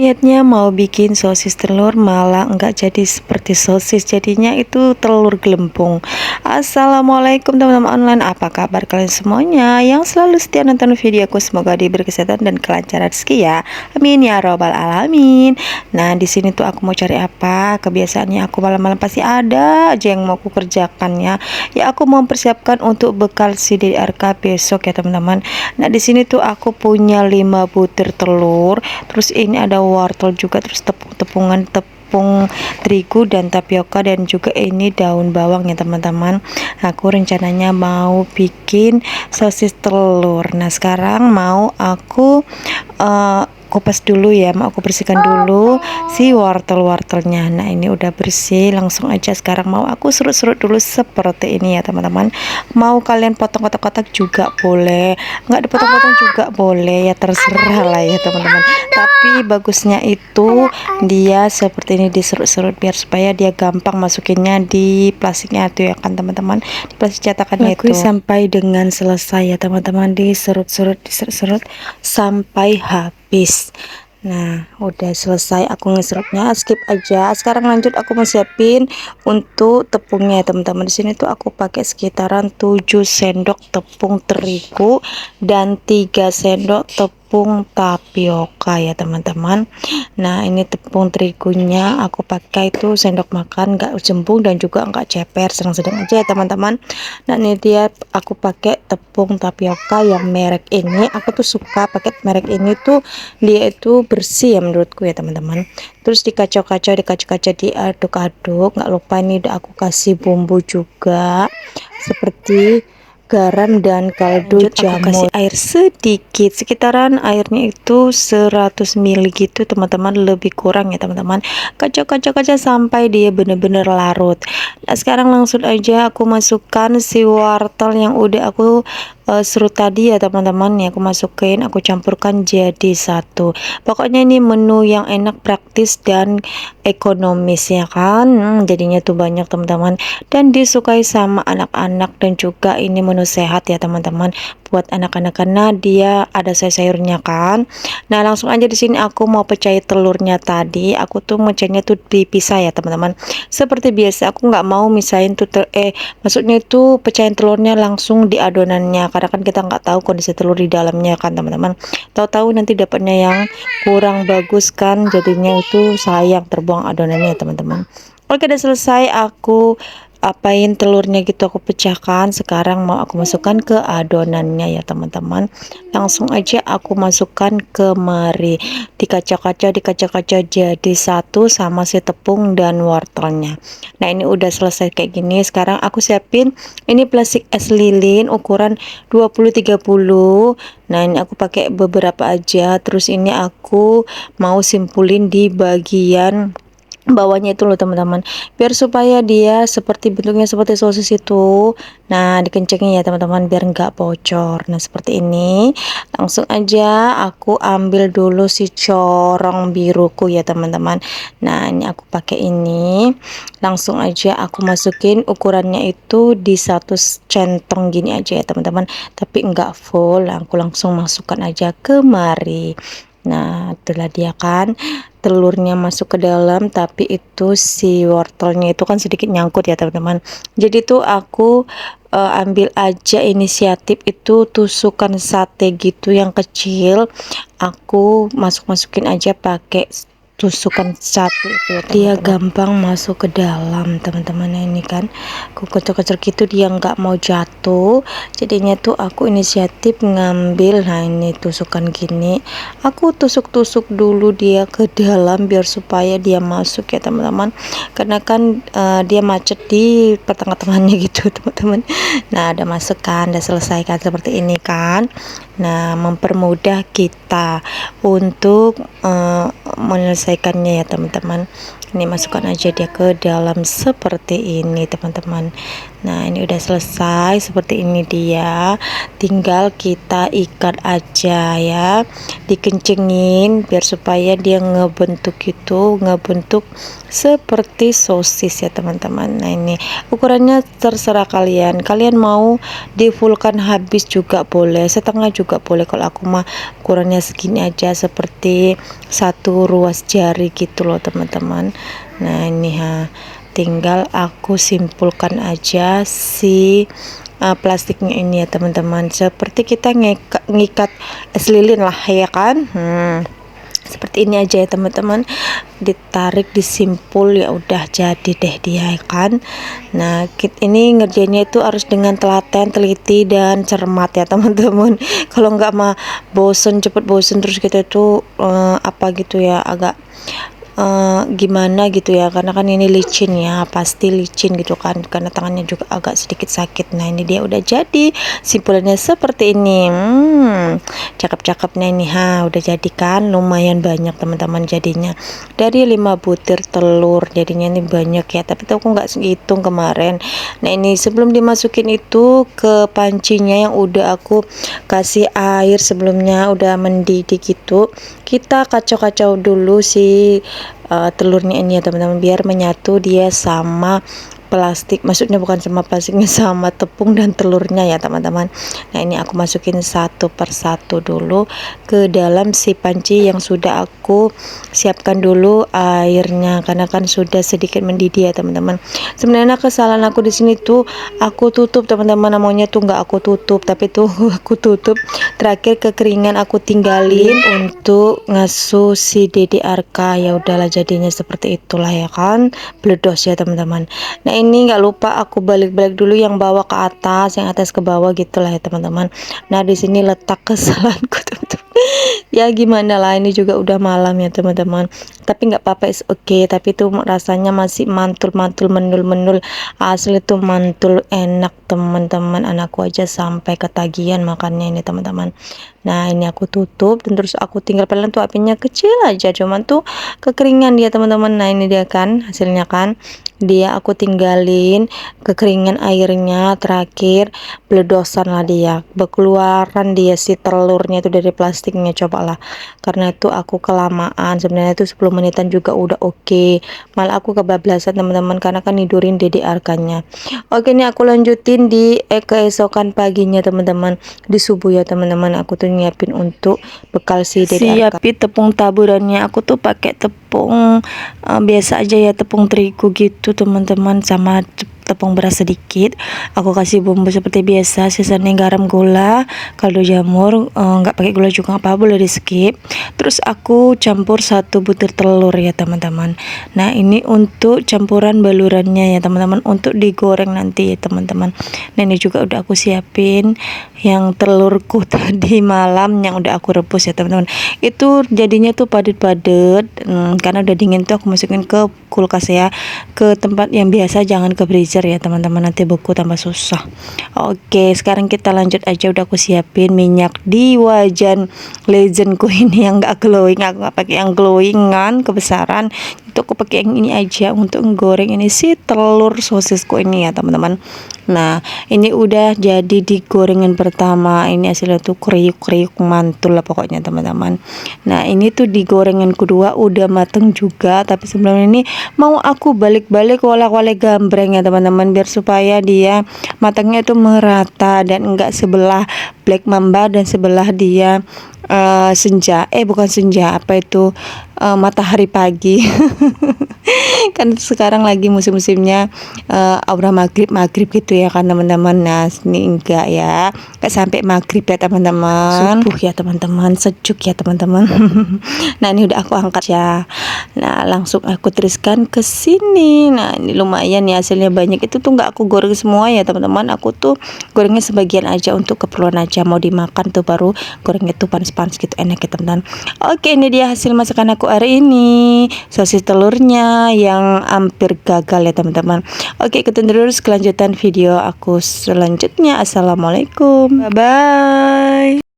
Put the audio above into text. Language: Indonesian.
Niatnya mau bikin sosis telur malah enggak jadi seperti sosis, jadinya itu telur gelembung. Assalamualaikum teman-teman online, apa kabar kalian semuanya yang selalu setia nonton videoku? Semoga diberi kesehatan dan kelancaran rezeki ya, amin ya robbal alamin. Nah di sini tuh aku mau cari apa, kebiasaannya aku malam-malam pasti ada aja yang mau aku kerjakan ya. Aku mau mempersiapkan untuk bekal CDRK besok ya teman-teman. Nah di sini tuh aku punya 5 butir telur, terus ini ada wortel juga, terus tepung terigu dan tapioka, dan juga ini daun bawang ya teman-teman. Aku rencananya mau bikin sosis telur. Nah sekarang mau aku kupas dulu ya, mau aku bersihkan dulu si wortelnya. Nah ini udah bersih, langsung aja sekarang mau aku serut-serut dulu seperti ini ya teman-teman. Mau kalian potong kotak-kotak juga boleh, nggak dipotong-potong juga boleh ya, terserah lah ya teman-teman. Tapi bagusnya itu dia seperti ini diserut-serut biar supaya dia gampang masukinnya di plastiknya itu ya kan teman-teman, di plastik cetakannya itu sampai dengan selesai ya teman-teman, diserut-serut sampai habis. Nah udah selesai aku ngeserutnya, skip aja. Sekarang lanjut aku mau siapin untuk tepungnya ya teman-teman. Di sini tuh aku pakai sekitaran 7 sendok tepung terigu dan 3 sendok tepung tapioka ya teman-teman. Nah ini tepung terigunya aku pakai itu sendok makan, nggak jembung dan juga nggak ceper, sedang-sedang aja ya teman-teman. Nah ini dia aku pakai tepung tapioka yang merek ini, aku tuh suka pakai merek ini tuh, dia itu bersih ya menurutku ya teman-teman. Terus dikacau-kacau, diaduk-aduk. Nggak lupa ini udah aku kasih bumbu juga seperti garam dan kaldu jamur. Aku kasih air sedikit, sekitaran airnya itu 100 ml gitu teman-teman, lebih kurang ya teman-teman. Kacau-kacau sampai dia bener-bener larut. Nah sekarang langsung aja aku masukkan si wortel yang udah aku serut tadi ya teman-teman ya, aku masukin, aku campurkan jadi satu. Pokoknya ini menu yang enak, praktis dan ekonomis ya kan. Jadinya tuh banyak teman-teman dan disukai sama anak-anak, dan juga ini menu sehat ya teman-teman buat anak-anak karena dia ada sayur-sayurnya kan. Nah langsung aja di sini aku mau pecah telurnya tadi, aku tuh mecahnya tuh dipisah ya teman-teman. Seperti biasa aku nggak mau misahin tuh maksudnya itu pecahin telurnya langsung di adonannya, karena kan kita nggak tahu kondisi telur di dalamnya kan teman-teman. Tahu-tahu nanti dapatnya yang kurang bagus kan, jadinya itu sayang terbuang adonannya teman-teman. Oke udah selesai aku apain telurnya gitu, aku pecahkan. Sekarang mau aku masukkan ke adonannya ya teman-teman. Langsung aja aku masukkan kemari, dikacau-kacau jadi satu sama si tepung dan wortelnya. Nah ini udah selesai kayak gini. Sekarang aku siapin ini plastik es lilin ukuran 20-30. Nah ini aku pakai beberapa aja, terus ini aku mau simpulin di bagian bawahnya itu loh teman-teman, biar supaya dia seperti bentuknya seperti sosis itu. Nah dikencengin ya teman-teman biar nggak bocor. Nah seperti ini, langsung aja aku ambil dulu si corong biruku ya teman-teman. Nah ini aku pakai ini, langsung aja aku masukin, ukurannya itu di satu centong gini aja ya teman-teman, tapi enggak full, aku langsung masukkan aja kemari. Nah itulah dia kan, telurnya masuk ke dalam, tapi itu si wortelnya itu kan sedikit nyangkut ya teman-teman. Jadi tuh aku ambil aja inisiatif itu tusukan sate gitu yang kecil, aku masukin aja pakai tusukan sate itu ya, dia gampang masuk ke dalam teman-teman. Ini kan aku kecil-kecil gitu, dia nggak mau jatuh, jadinya tuh aku inisiatif ngambil. Nah ini tusukan gini, aku tusuk-tusuk dulu dia ke dalam biar supaya dia masuk ya teman-teman, karena kan dia macet di pertengah-tengahnya gitu teman-teman. Nah ada masukkan, udah selesaikan seperti ini kan. Nah mempermudah kita untuk menyelesaikannya ya teman-teman. Ini masukkan aja dia ke dalam seperti ini teman-teman. Nah ini udah selesai seperti ini dia, tinggal kita ikat aja ya, dikencengin biar supaya dia ngebentuk seperti sosis ya teman-teman. Nah ini ukurannya terserah kalian mau difullkan habis juga boleh, setengah juga boleh. Kalau aku mah ukurannya segini aja, seperti satu ruas jari gitu loh teman-teman. Nah ini tinggal aku simpulkan aja si plastiknya ini ya teman-teman, seperti kita ngikat es lilin lah ya kan. Seperti ini aja ya teman-teman, ditarik disimpul ya udah jadi deh dia ya kan. Nah ini ngerjainnya itu harus dengan telaten, teliti dan cermat ya teman-teman. Kalau nggak mah cepet bosen terus kita tuh apa gitu ya, agak gimana gitu ya, karena kan ini licin ya, pasti licin gitu kan, karena tangannya juga agak sedikit sakit. Nah ini dia udah jadi simpulannya seperti ini. Cakep-cakep. Nah ini udah jadi kan, lumayan banyak teman-teman jadinya, dari 5 butir telur jadinya ini banyak ya, tapi tuh aku nggak hitung kemarin. Nah ini sebelum dimasukin itu ke pancinya yang udah aku kasih air sebelumnya, udah mendidih gitu, kita kacau-kacau dulu si telurnya ini ya teman-teman, biar menyatu dia sama plastik, maksudnya bukan sama plastiknya, sama tepung dan telurnya ya teman-teman. Nah ini aku masukin satu persatu dulu ke dalam si panci yang sudah aku siapkan dulu airnya, karena kan sudah sedikit mendidih ya teman-teman. Sebenarnya kesalahan aku di sini tuh aku tutup teman-teman, namanya tuh nggak aku tutup, tapi tuh aku tutup. Terakhir kekeringan aku tinggalin untuk ngasuh si DDRK, ya udahlah jadinya seperti itulah ya kan, bledos ya teman-teman. Nah ini nggak lupa aku balik-balik dulu yang bawah ke atas, yang atas ke bawah gitulah ya teman-teman. Nah di sini letak kesalahanku teman-teman. Ya gimana lah, ini juga udah malam ya teman-teman, tapi nggak apa-apa, is okay. Tapi tuh rasanya masih mantul-mantul, menul-menul, asli tuh mantul, enak teman-teman. Anakku aja sampai ketagihan makannya ini teman-teman. Nah ini aku tutup dan terus aku tinggal pelan tuh, apinya kecil aja, cuman tuh kekeringan dia teman-teman. Nah ini dia kan hasilnya kan, dia aku tinggalin kekeringan airnya, terakhir bledosan lah dia, berkeluaran dia si telurnya itu dari plastiknya. Cobalah, karena itu aku kelamaan, sebenarnya itu 10 menitan juga udah oke. Malah aku kebablasan teman-teman, karena kan nidurin DDR-nya. Oke ini aku lanjutin di keesokan paginya teman-teman, di subuh ya teman-teman. Aku tuh nyiapin untuk bekal si DDR. Siapin tepung taburannya, aku tuh pakai tepung biasa aja ya, tepung terigu gitu teman-teman, sama tepung beras sedikit. Aku kasih bumbu seperti biasa, sisanya garam, gula, kaldu jamur, nggak pakai gula juga apa, boleh di skip. Terus aku campur 1 butir telur ya teman-teman. Nah ini untuk campuran balurannya ya teman-teman, untuk digoreng nanti ya teman-teman. Nah ini juga udah aku siapin yang telurku tadi malam yang udah aku rebus ya teman-teman. Itu jadinya tuh padet-padet, karena udah dingin tuh aku masukin ke kulkas ya, ke tempat yang biasa, jangan ke freezer ya teman-teman, nanti beku tambah susah. Oke sekarang kita lanjut aja, udah aku siapin minyak di wajan legendku ini yang gak glowing, aku gak pakai yang glowing kan kebesaran, itu aku pakai yang ini aja untuk goreng ini si telur sosisku ini ya teman-teman. Nah ini udah jadi di gorengan pertama, ini hasilnya tuh kriuk-kriuk mantul lah pokoknya teman-teman. Nah ini tuh di gorengan kedua udah mateng juga, tapi sebelum ini mau aku balik-balik walak-walak gambreng ya teman-teman, biar supaya dia matangnya itu merata dan enggak sebelah black mamba dan sebelah dia senja, bukan senja, apa itu, matahari pagi. Kan sekarang lagi musim-musimnya aura maghrib gitu ya kan teman-teman. Nah ini enggak ya, enggak sampai maghrib ya teman-teman, subuh ya teman-teman, sejuk ya teman-teman. Nah ini udah aku angkat ya. Nah langsung aku tiriskan ke sini. Nah ini lumayan ya, hasilnya banyak. Itu tuh nggak aku goreng semua ya teman-teman, aku tuh gorengnya sebagian aja untuk keperluan aja, mau dimakan tuh baru gorengnya tuh panas-panas gitu, enak ya teman-teman. Oke ini dia hasil masakan aku hari ini, sosis telurnya yang hampir gagal ya teman-teman. Oke ikutin terus kelanjutan video aku selanjutnya. Assalamualaikum, bye bye.